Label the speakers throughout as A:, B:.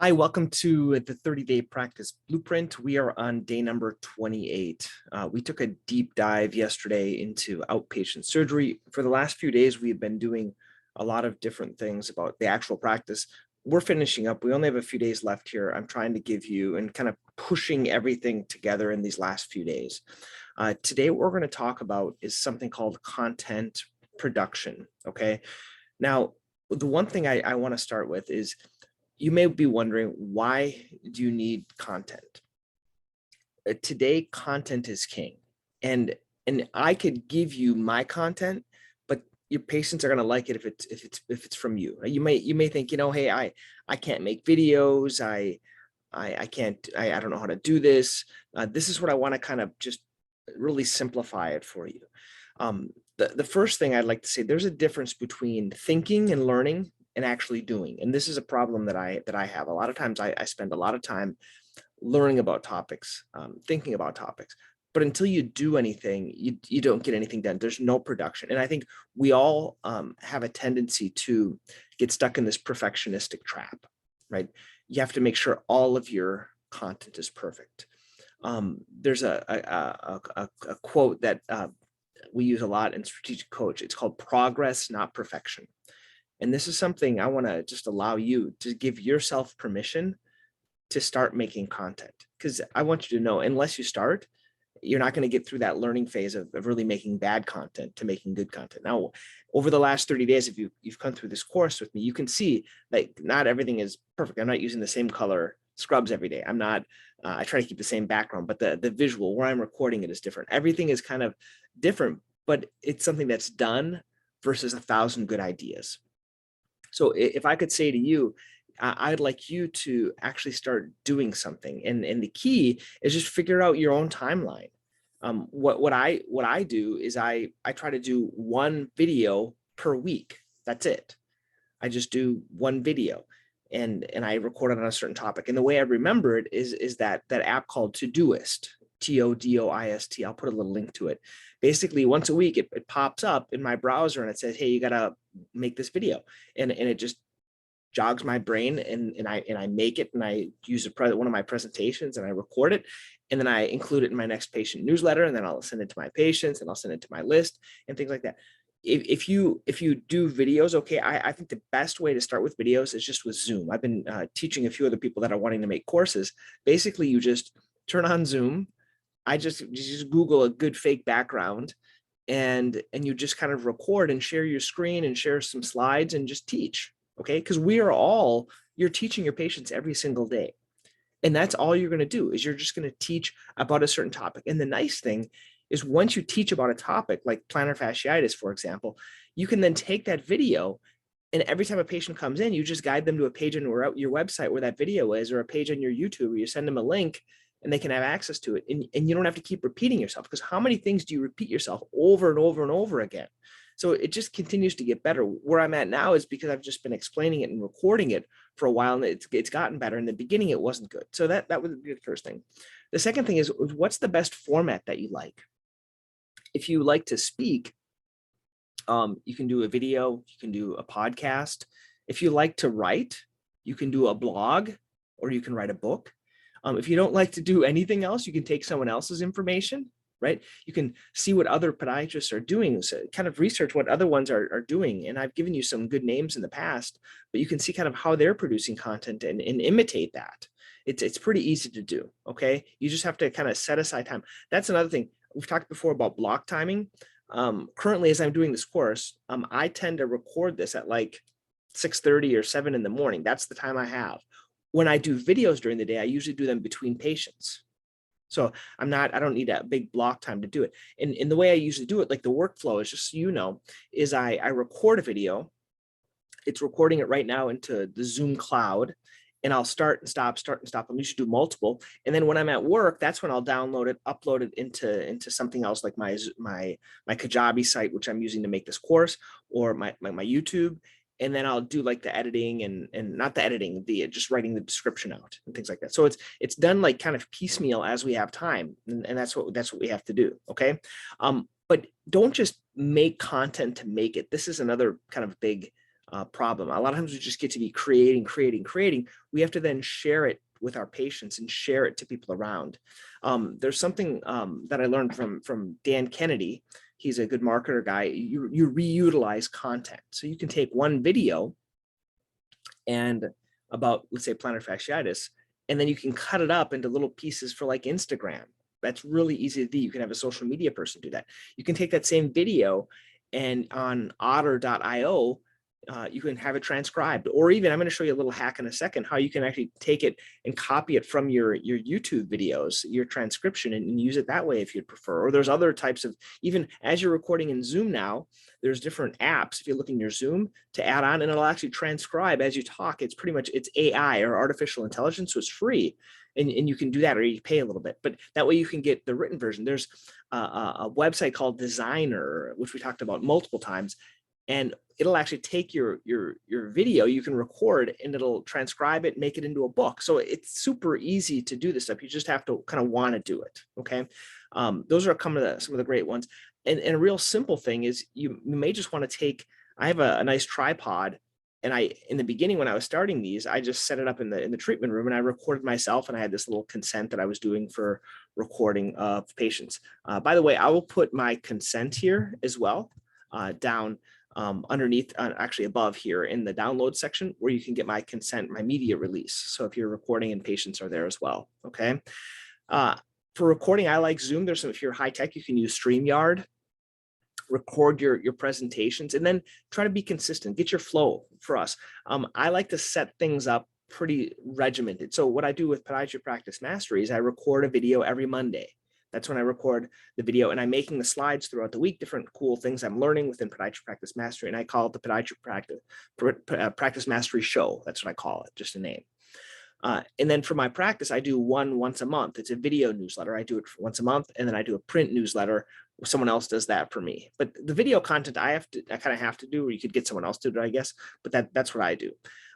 A: Hi, welcome to the 30-day practice blueprint. We are on day number 28. We took a deep dive yesterday into outpatient surgery. For the last few days, we've been doing a lot of different things about the actual practice. We're finishing up. We only have a few days left here. I'm trying to give you and kind of pushing everything together in these last few days. Today, what we're going to talk about is something called content production. Okay. Now, the one thing I want to start with is you may be wondering, why do you need content? Today, content is king. And I could give you my content, but your patients are going to like it if it's from you. You may think, hey, I can't make videos. I can't, I don't know how to do this. This is what I want to kind of just really simplify it for you. The first thing I'd like to say, there's a difference between thinking and learning and actually doing. And this is a problem that I have. A lot of times I spend a lot of time learning about topics, thinking about topics, but until you do anything, you don't get anything done. There's no production. And I think we all have a tendency to get stuck in this perfectionistic trap, right? You have to make sure all of your content is perfect. There's a quote that we use a lot in Strategic Coach. It's called progress, not perfection. And this is something I want to just allow you to give yourself permission to start making content, because I want you to know, unless you start, you're not going to get through that learning phase of really making bad content to making good content. Now, over the last 30 days, if you've come through this course with me, you can see that not everything is perfect. I'm not using the same color scrubs every day. I'm not, I try to keep the same background, but the visual where I'm recording it is different. Everything is kind of different, but it's something that's done versus 1,000 good ideas. So if I could say to you, I'd like you to actually start doing something. And the key is just figure out your own timeline. What I do is I try to do one video per week. That's it. I just do one video and I record it on a certain topic. And the way I remember it is that app called Todoist, Todoist. I'll put a little link to it. Basically, once a week, it pops up in my browser and it says, hey, you got to make this video. And it just jogs my brain and I make it, and I use one of my presentations and I record it. And then I include it in my next patient newsletter, and then I'll send it to my patients and I'll send it to my list and things like that. If you do videos, okay, I think the best way to start with videos is just with Zoom. I've been teaching a few other people that are wanting to make courses. Basically, you just turn on Zoom. I just Google a good fake background, and you just kind of record and share your screen and share some slides and just teach. Okay, because you're teaching your patients every single day. And that's all you're going to do, is you're just going to teach about a certain topic. And the nice thing is, once you teach about a topic like plantar fasciitis, for example, you can then take that video, and every time a patient comes in, you just guide them to a page on your website where that video is, or a page on your YouTube where you send them a link and they can have access to it. And you don't have to keep repeating yourself, because how many things do you repeat yourself over and over and over again? So it just continues to get better. Where I'm at now is because I've just been explaining it and recording it for a while, and it's gotten better. In the beginning, it wasn't good. So that would be the first thing. The second thing is, what's the best format that you like? If you like to speak, you can do a video, you can do a podcast. If you like to write, you can do a blog, or you can write a book. If you don't like to do anything else, you can take someone else's information, right? You can see what other podiatrists are doing, so kind of research what other ones are doing. And I've given you some good names in the past, but you can see kind of how they're producing content and imitate that. It's pretty easy to do, okay? You just have to kind of set aside time. That's another thing. We've talked before about block timing. Currently, as I'm doing this course, I tend to record this at like 6:30 or 7 in the morning. That's the time I have. When I do videos during the day, I usually do them between patients. So I don't need a big block time to do it. And the way I usually do it, like the workflow is, just so you know, is I record a video. It's recording it right now into the Zoom cloud, and I'll start and stop. I'm usually do multiple. And then when I'm at work, that's when I'll download it, upload it into something else, like my Kajabi site, which I'm using to make this course, or my YouTube. And then I'll do like the editing and not the editing, just writing the description out and things like that. So it's done like kind of piecemeal as we have time, and that's what we have to do. Okay, but don't just make content to make it. This is another kind of big problem. A lot of times we just get to be creating. We have to then share it with our patients and share it to people around. There's something that I learned from Dan Kennedy. He's a good marketer guy. You reutilize content. So you can take one video and about, let's say, plantar fasciitis, and then you can cut it up into little pieces for like Instagram. That's really easy to do. You can have a social media person do that. You can take that same video and on otter.io, you can have it transcribed, or even I'm going to show you a little hack in a second, how you can actually take it and copy it from your YouTube videos, your transcription, and use it that way if you'd prefer. Or there's other types of, even as you're recording in Zoom now, there's different apps, if you look in your Zoom, to add on, and it'll actually transcribe as you talk. It's pretty much, it's AI or artificial intelligence, so it's free. And you can do that, or you pay a little bit, but that way you can get the written version. There's a website called Designer, which we talked about multiple times, and it'll actually take your video you can record, and it'll transcribe it, make it into a book. So it's super easy to do this stuff. You just have to kind of want to do it. Okay. Those are some of the great ones. And a real simple thing is you may just want to take, I have a nice tripod, and in the beginning, when I was starting these, I just set it up in the treatment room, and I recorded myself, and I had this little consent that I was doing for recording of patients. By the way, I will put my consent here as well, down underneath, actually above here in the download section, where you can get my consent, my media release. So if you're recording and patients are there as well. Okay. For recording, I like Zoom. There's some, if you're high tech, you can use StreamYard. Record your presentations, and then try to be consistent, get your flow for us. I like to set things up pretty regimented. So what I do with Podiatry Practice Mastery is I record a video every Monday. That's when I record the video, and I'm making the slides throughout the week, different cool things I'm learning within Podiatry Practice Mastery, and I call it the Podiatry Practice Mastery Show. That's what I call it, just a name. And then for my practice, I do one once a month. It's a video newsletter. I do it once a month, and then I do a print newsletter. Someone else does that for me. But the video content I kind of have to do, or you could get someone else to do it, I guess. But that's what I do.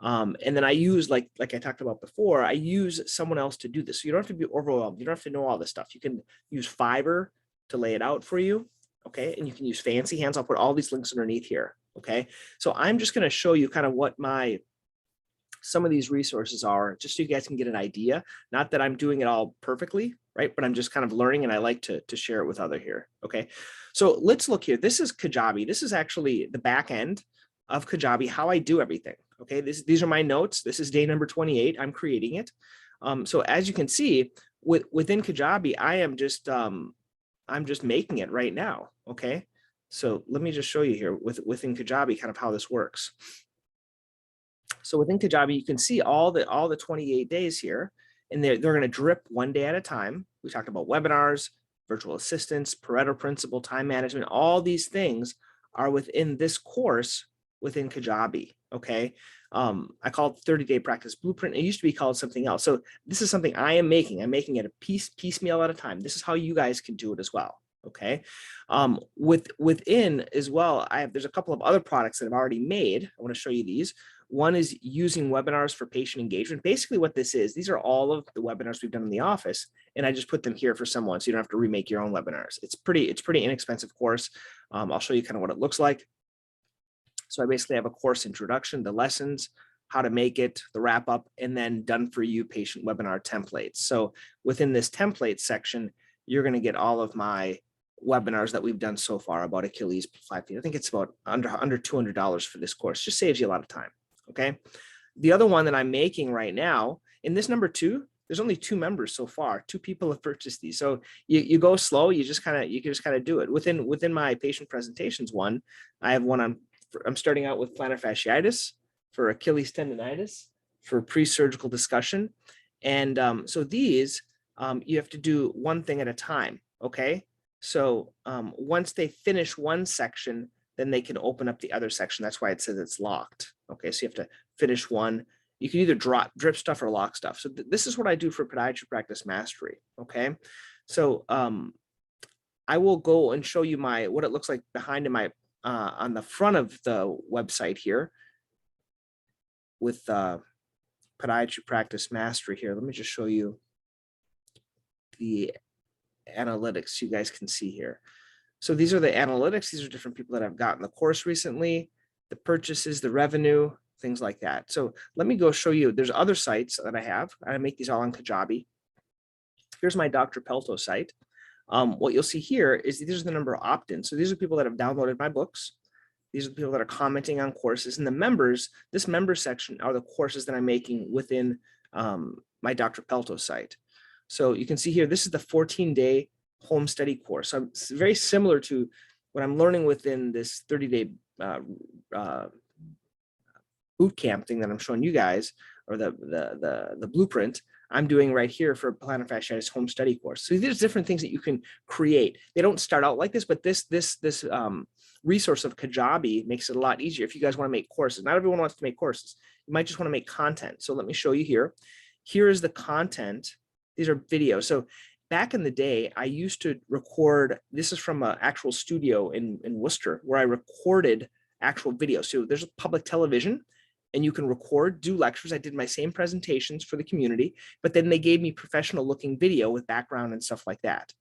A: And then I use, like I talked about before, I use someone else to do this. So you don't have to be overwhelmed. You don't have to know all this stuff. You can use Fiverr to lay it out for you. Okay. And you can use Fancy Hands. I'll put all these links underneath here. Okay. So I'm just going to show you kind of what some of these resources are, just so you guys can get an idea. Not that I'm doing it all perfectly, right? But I'm just kind of learning, and I like to share it with other here. Okay. So let's look here. This is Kajabi. This is actually the back end of Kajabi, how I do everything. Okay. These are my notes. This is day number 28. I'm creating it. So as you can see, within Kajabi, I'm just making it right now. Okay. So let me just show you here within Kajabi, kind of how this works. So within Kajabi, you can see all the 28 days here, and they're going to drip one day at a time. We talked about webinars, virtual assistants, Pareto principle, time management. All these things are within this course within Kajabi. Okay. I call it 30-day practice blueprint. It used to be called something else. So this is something I am making. I'm making it a piecemeal at a time. This is how you guys can do it as well. Okay. Within as well, there's a couple of other products that I've already made. I want to show you these. One is using webinars for patient engagement. Basically what this is, these are all of the webinars we've done in the office, and I just put them here for someone, so you don't have to remake your own webinars. It's pretty inexpensive course. I'll show you kind of what it looks like. So I basically have a course introduction, the lessons, how to make it, the wrap up, and then done for you patient webinar templates. So within this template section, you're going to get all of my webinars that we've done so far about Achilles 5 feet. I think it's about under $200 for this course. Just saves you a lot of time. Okay. The other one that I'm making right now, in this number 2, there's only 2 members so far. 2 people have purchased these. So you go slow. You can just kind of do it within my patient presentations one. I have one I'm starting out with plantar fasciitis, for Achilles tendonitis, for pre-surgical discussion. And so these, you have to do one thing at a time. Okay. So once they finish one section, then they can open up the other section. That's why it says it's locked. Okay, so you have to finish one. You can either drip stuff or lock stuff. So this is what I do for Podiatry Practice Mastery. Okay, so I will go and show you what it looks like behind in my on the front of the website here with Podiatry Practice Mastery here. Let me just show you the analytics you guys can see here. So these are the analytics. These are different people that have gotten the course recently. the purchases, the revenue, things like that. So let me go show you. There's other sites that I have. I make these all on Kajabi. Here's my Dr. Pelto site. What you'll see here is these are the number of opt-ins. So these are people that have downloaded my books. These are the people that are commenting on courses, and the members, this member section are the courses that I'm making within my Dr. Pelto site. So you can see here, this is the 14-day home study course. So it's very similar to what I'm learning within this 30-day boot camp thing that I'm showing you guys, or the blueprint I'm doing right here for plantar fasciitis home study course. So there's different things that you can create. They don't start out like this, but this resource of Kajabi makes it a lot easier if you guys want to make courses. Not everyone wants to make courses. You might just want to make content. So let me show you here. Here is the content. These are videos. So back in the day, I used to record, this is from an actual studio in Worcester where I recorded actual videos. So there's a public television and you can record, do lectures. I did my same presentations for the community, but then they gave me professional looking video with background and stuff like that.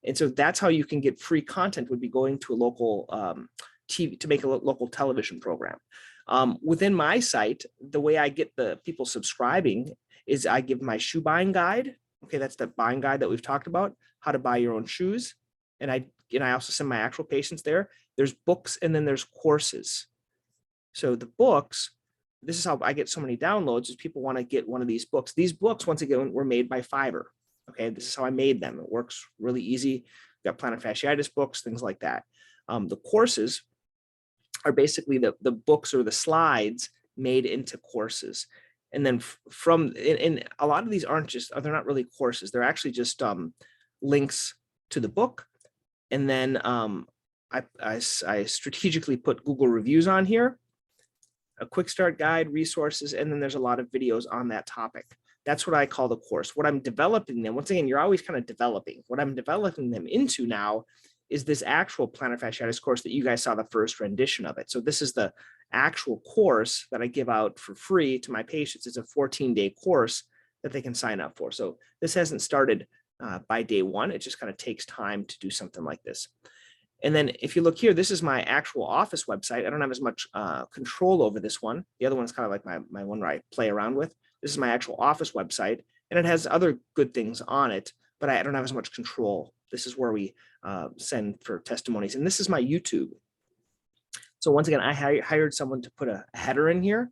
A: And so that's how you can get free content, would be going to a local TV to make a local television program. Within my site, the way I get the people subscribing is I give my shoe buying guide. Okay, that's the buying guide that we've talked about, how to buy your own shoes. And I also send my actual patients there. There's books and then there's courses. So the books, this is how I get so many downloads, is people want to get one of these books. These books, once again, were made by Fiverr. Okay, this is how I made them. It works really easy. We've got plantar fasciitis books, things like that. The courses are basically the books or the slides made into courses. And then and a lot of these aren't just, they're not really courses. They're actually just links to the book. And then I strategically put Google reviews on here, a quick start guide, resources, and then there's a lot of videos on that topic. That's what I call the course. What I'm developing them, once again, you're always kind of developing. What I'm developing them into now is this actual plantar fasciitis course that you guys saw the first rendition of it. So this is the actual course that I give out for free to my patients. It's a 14-day course that they can sign up for. So this hasn't started by day one. It just kind of takes time to do something like this. And then if you look here, this is my actual office website. I don't have as much control over this one. The other one's kind of like my one where I play around with. This is my actual office website, and it has other good things on it, but I don't have as much control. This is where we send for testimonies. And this is my YouTube. So once again, I hired someone to put a header in here.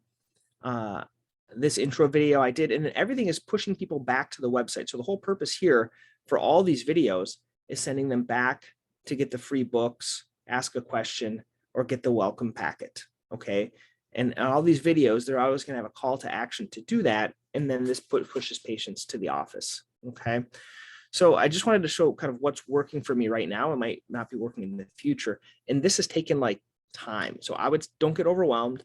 A: This intro video I did, and everything is pushing people back to the website. So the whole purpose here for all these videos is sending them back to get the free books, ask a question, or get the welcome packet, okay? And all these videos, they're always gonna have a call to action to do that, and then this pushes patients to the office, okay? So I just wanted to show kind of what's working for me right now. It might not be working in the future, and this has taken like time. So don't get overwhelmed.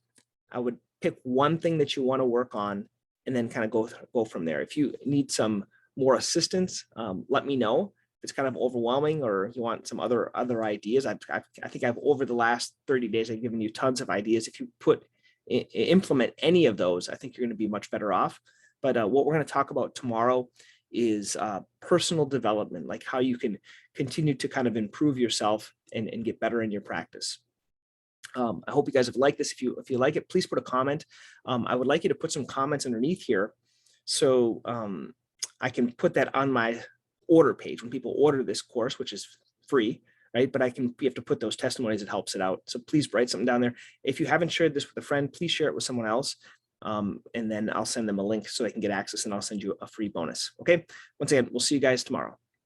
A: I would pick one thing that you wanna work on and then kind of go from there. If you need some more assistance, let me know. It's kind of overwhelming, or you want some other ideas. I think I've over the last 30 days, I've given you tons of ideas. If you implement any of those, I think you're going to be much better off. But what we're going to talk about tomorrow is personal development, like how you can continue to kind of improve yourself and get better in your practice. I hope you guys have liked this. If you like it, please put a comment. I would like you to put some comments underneath here, so I can put that on my order page when people order this course, which is free, right? But you have to put those testimonies. It helps it out. So please write something down there. If you haven't shared this with a friend, please share it with someone else. And then I'll send them a link so they can get access, and I'll send you a free bonus. Okay. Once again, we'll see you guys tomorrow.